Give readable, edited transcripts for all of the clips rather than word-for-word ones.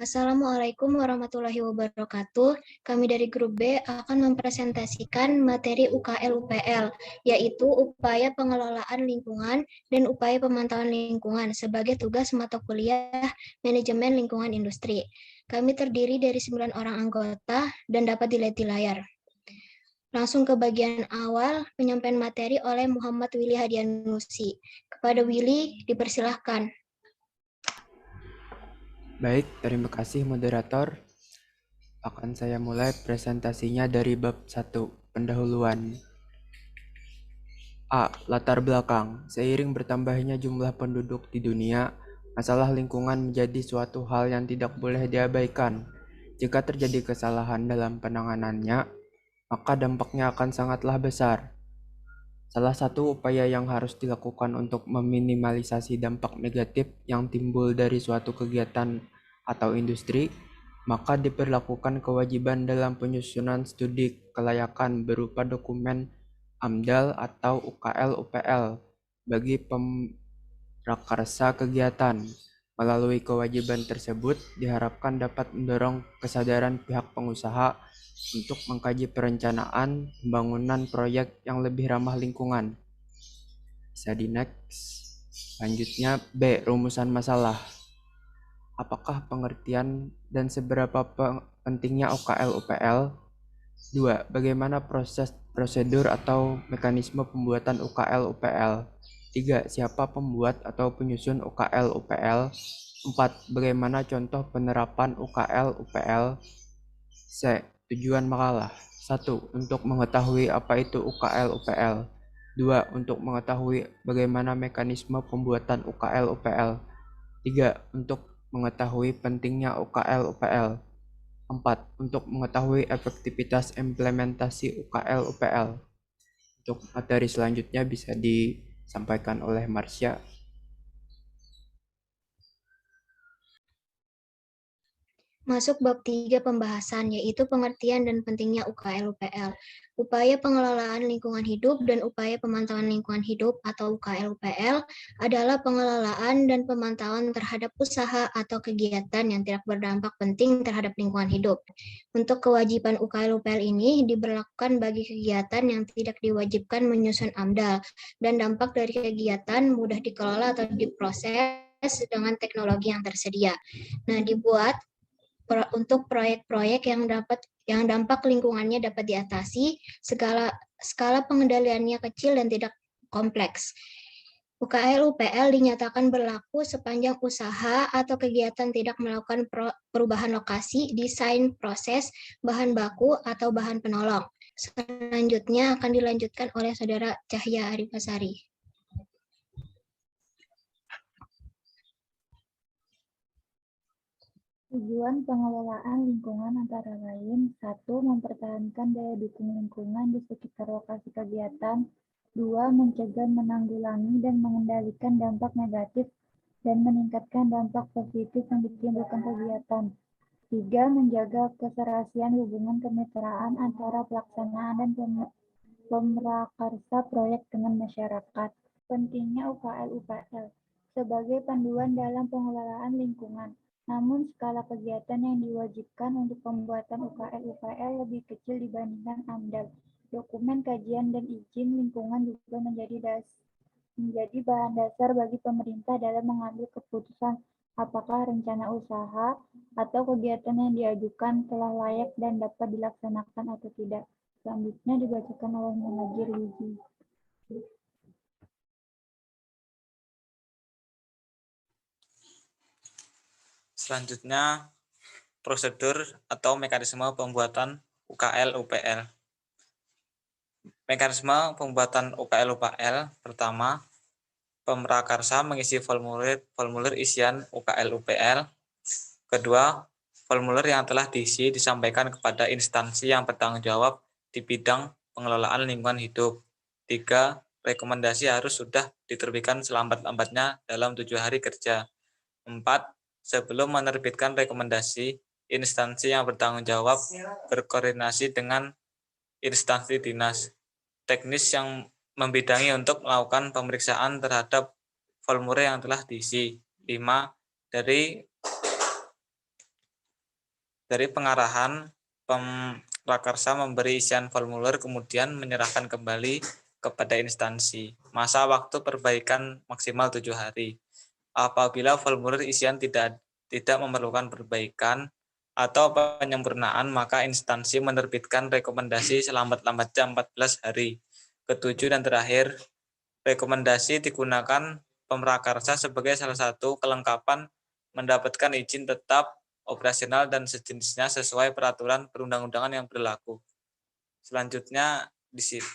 Assalamualaikum warahmatullahi wabarakatuh. Kami dari grup B akan mempresentasikan materi UKL-UPL, yaitu upaya pengelolaan lingkungan dan upaya pemantauan lingkungan sebagai tugas mata kuliah manajemen lingkungan industri. Kami terdiri dari 9 orang anggota dan dapat dilihat di layar. Langsung ke bagian awal, penyampaian materi oleh Muhammad Willy Hadianusi. Kepada Willy, dipersilahkan. Baik, terima kasih moderator. Akan saya mulai presentasinya dari bab 1, pendahuluan. A. Latar belakang. Seiring bertambahnya jumlah penduduk di dunia, masalah lingkungan menjadi suatu hal yang tidak boleh diabaikan. Jika terjadi kesalahan dalam penanganannya, maka dampaknya akan sangatlah besar. Salah satu upaya yang harus dilakukan untuk meminimalisasi dampak negatif yang timbul dari suatu kegiatan atau industri, maka diberlakukan kewajiban dalam penyusunan studi kelayakan berupa dokumen AMDAL atau UKL-UPL bagi pemrakarsa kegiatan. Melalui kewajiban tersebut diharapkan dapat mendorong kesadaran pihak pengusaha untuk mengkaji perencanaan pembangunan proyek yang lebih ramah lingkungan. Bisa di next. Selanjutnya B. Rumusan masalah. Apakah pengertian dan seberapa pentingnya UKL-UPL? 2. Bagaimana prosedur atau mekanisme pembuatan UKL-UPL? 3. Siapa pembuat atau penyusun UKL-UPL? 4. Bagaimana contoh penerapan UKL-UPL? C. Tujuan makalah. 1. Untuk mengetahui apa itu UKL-UPL. 2. Untuk mengetahui bagaimana mekanisme pembuatan UKL-UPL. 3. Untuk mengetahui pentingnya UKL-UPL. 4. Untuk mengetahui efektivitas implementasi UKL-UPL. Untuk materi selanjutnya bisa disampaikan oleh Marsha. Masuk bab 3 pembahasan, yaitu pengertian dan pentingnya UKL-UPL. Upaya pengelolaan lingkungan hidup dan upaya pemantauan lingkungan hidup atau UKL-UPL adalah pengelolaan dan pemantauan terhadap usaha atau kegiatan yang tidak berdampak penting terhadap lingkungan hidup. Untuk kewajiban UKL-UPL ini diberlakukan bagi kegiatan yang tidak diwajibkan menyusun AMDAL, dan dampak dari kegiatan mudah dikelola atau diproses dengan teknologi yang tersedia. Nah, dibuat untuk proyek-proyek yang dampak lingkungannya dapat diatasi, skala pengendaliannya kecil dan tidak kompleks. UKL-UPL dinyatakan berlaku sepanjang usaha atau kegiatan tidak melakukan perubahan lokasi, desain, proses, bahan baku, atau bahan penolong. Selanjutnya akan dilanjutkan oleh Saudara Cahya Arifasari. Tujuan pengelolaan lingkungan antara lain: 1. Mempertahankan daya dukung lingkungan di sekitar lokasi kegiatan. 2. Mencegah, menanggulangi, dan mengendalikan dampak negatif dan meningkatkan dampak positif yang ditimbulkan kegiatan. 3. Menjaga keserasian hubungan kemitraan antara pelaksanaan dan pemrakarsa proyek dengan masyarakat. Pentingnya UKL-UPL sebagai panduan dalam pengelolaan lingkungan. Namun, skala kegiatan yang diwajibkan untuk pembuatan UKL-UPL lebih kecil dibandingkan AMDAL. Dokumen kajian dan izin lingkungan juga menjadi bahan dasar bagi pemerintah dalam mengambil keputusan apakah rencana usaha atau kegiatan yang diajukan telah layak dan dapat dilaksanakan atau tidak. Selanjutnya dibacakan oleh Muhajir Wizi. Selanjutnya, prosedur atau mekanisme pembuatan UKL-UPL. Mekanisme pembuatan UKL-UPL pertama, pemrakarsa mengisi formulir isian UKL-UPL. Kedua, formulir yang telah diisi disampaikan kepada instansi yang bertanggung jawab di bidang pengelolaan lingkungan hidup. 3. Rekomendasi harus sudah diterbitkan selambat-lambatnya dalam 7 hari kerja. 4. Sebelum menerbitkan rekomendasi, instansi yang bertanggung jawab berkoordinasi dengan instansi dinas teknis yang membidangi untuk melakukan pemeriksaan terhadap formulir yang telah diisi. 5. Dari Dari pengarahan, pemrakarsa memberi isian formulir kemudian menyerahkan kembali kepada instansi. Masa waktu perbaikan maksimal 7 hari. Apabila formulir isian tidak memerlukan perbaikan atau penyempurnaan, maka instansi menerbitkan rekomendasi selambat-lambatnya 14 hari. Ketujuh dan terakhir, rekomendasi digunakan pemrakarsa sebagai salah satu kelengkapan mendapatkan izin tetap operasional dan sejenisnya sesuai peraturan perundang-undangan yang berlaku. Selanjutnya di sini.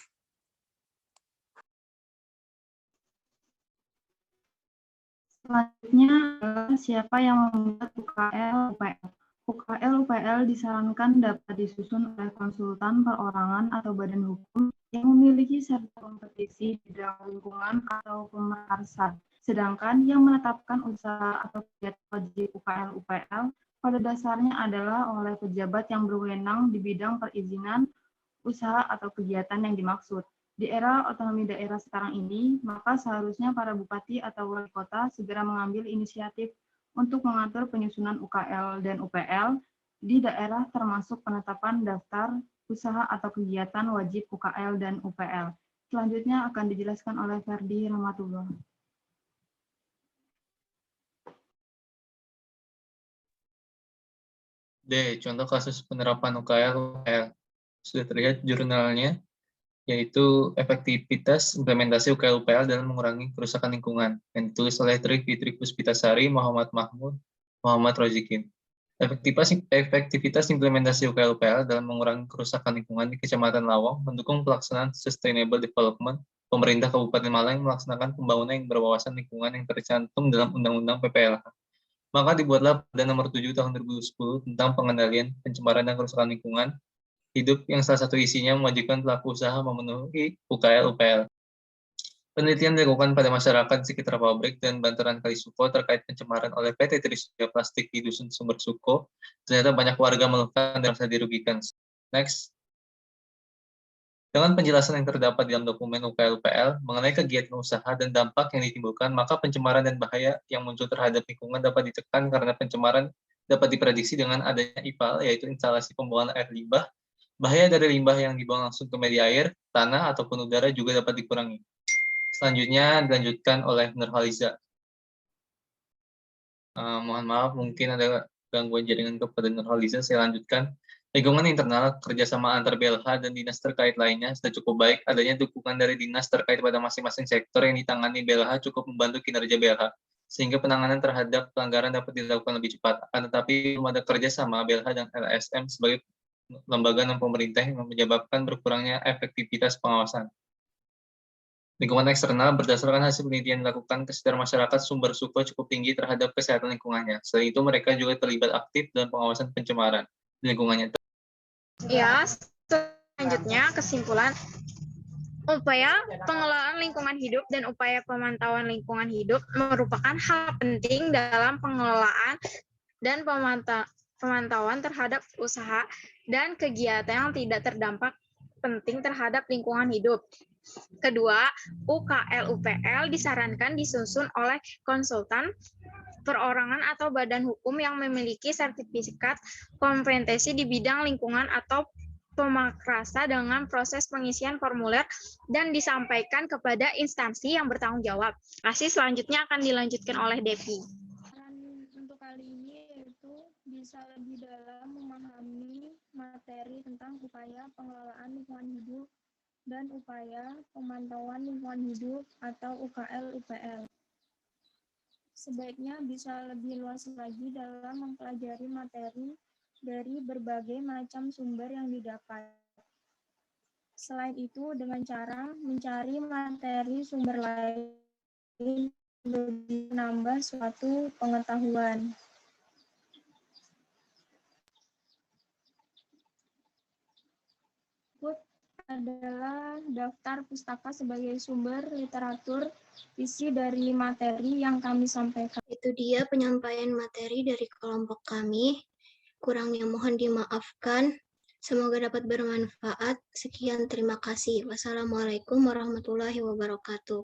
Selanjutnya adalah siapa yang membuat UKL-UPL. UKL-UPL disarankan dapat disusun oleh konsultan perorangan atau badan hukum yang memiliki serta kompetisi di bidang lingkungan atau pemerkarsa. Sedangkan yang menetapkan usaha atau kegiatan wajib UKL-UPL pada dasarnya adalah oleh pejabat yang berwenang di bidang perizinan usaha atau kegiatan yang dimaksud. Di era otonomi daerah sekarang ini, maka seharusnya para bupati atau wali kota segera mengambil inisiatif untuk mengatur penyusunan UKL dan UPL di daerah termasuk penetapan daftar usaha atau kegiatan wajib UKL dan UPL. Selanjutnya akan dijelaskan oleh Ferdi Rahmatullah. D. Contoh kasus penerapan UKL-UPL. Sudah terlihat jurnalnya, yaitu efektivitas implementasi UKL-UPL dalam mengurangi kerusakan lingkungan, yang ditulis oleh Trik Fitri Puspitasari, Muhammad Mahmud, Muhammad Rozikin. Efektivitas implementasi UKL-UPL dalam mengurangi kerusakan lingkungan di Kecamatan Lawang mendukung pelaksanaan Sustainable Development. Pemerintah Kabupaten Malang melaksanakan pembangunan yang berwawasan lingkungan yang tercantum dalam Undang-Undang PPLH. Maka dibuatlah Perda Nomor 7 Tahun 2010 tentang pengendalian pencemaran dan kerusakan lingkungan hidup yang salah satu isinya mewajibkan pelaku usaha memenuhi UKL-UPL. Penelitian dilakukan pada masyarakat di sekitar pabrik dan bantaran Kali Suko terkait pencemaran oleh PT Trisula Plastik di Dusun Sumber Suko. Ternyata banyak warga mengeluhkan dan merasa dirugikan. Next. Dengan penjelasan yang terdapat dalam dokumen UKL-UPL mengenai kegiatan usaha dan dampak yang ditimbulkan, maka pencemaran dan bahaya yang muncul terhadap lingkungan dapat ditekan karena pencemaran dapat diprediksi dengan adanya IPAL, yaitu instalasi pembuangan air limbah. Bahaya dari limbah yang dibuang langsung ke media air, tanah, ataupun udara juga dapat dikurangi. Selanjutnya dilanjutkan oleh Nurhaliza. Mohon maaf, mungkin ada gangguan jaringan kepada Nurhaliza. Saya lanjutkan. Lingkungan internal, kerjasama antar BLH dan dinas terkait lainnya sudah cukup baik. Adanya dukungan dari dinas terkait pada masing-masing sektor yang ditangani BLH cukup membantu kinerja BLH, sehingga penanganan terhadap pelanggaran dapat dilakukan lebih cepat. Akan tetapi belum ada kerjasama BLH dan LSM sebagai lembaga non-pemerintah yang menyebabkan berkurangnya efektivitas pengawasan. Lingkungan eksternal berdasarkan hasil penelitian dilakukan, kesadaran masyarakat Sumber Suko cukup tinggi terhadap kesehatan lingkungannya. Selain itu, mereka juga terlibat aktif dalam pengawasan pencemaran di lingkungannya. Ya, selanjutnya kesimpulan. Upaya pengelolaan lingkungan hidup dan upaya pemantauan lingkungan hidup merupakan hal penting dalam pengelolaan dan pemantauan terhadap usaha dan kegiatan yang tidak terdampak penting terhadap lingkungan hidup. Kedua, UKL-UPL disarankan disusun oleh konsultan perorangan atau badan hukum yang memiliki sertifikat kompetensi di bidang lingkungan atau pemakrasa dengan proses pengisian formulir dan disampaikan kepada instansi yang bertanggung jawab. Kasih selanjutnya akan dilanjutkan oleh Devi. Untuk kali ini yaitu bisa lebih dalam memahami materi tentang upaya pengelolaan lingkungan hidup dan upaya pemantauan lingkungan hidup atau UKL-UPL. Sebaiknya bisa lebih luas lagi dalam mempelajari materi dari berbagai macam sumber yang didapat. Selain itu, dengan cara mencari materi sumber lain lebih menambah suatu pengetahuan. Adalah daftar pustaka sebagai sumber literatur isi dari materi yang kami sampaikan. Itu dia penyampaian materi dari kelompok kami. Kurangnya mohon dimaafkan. Semoga dapat bermanfaat. Sekian, terima kasih. Wassalamualaikum warahmatullahi wabarakatuh.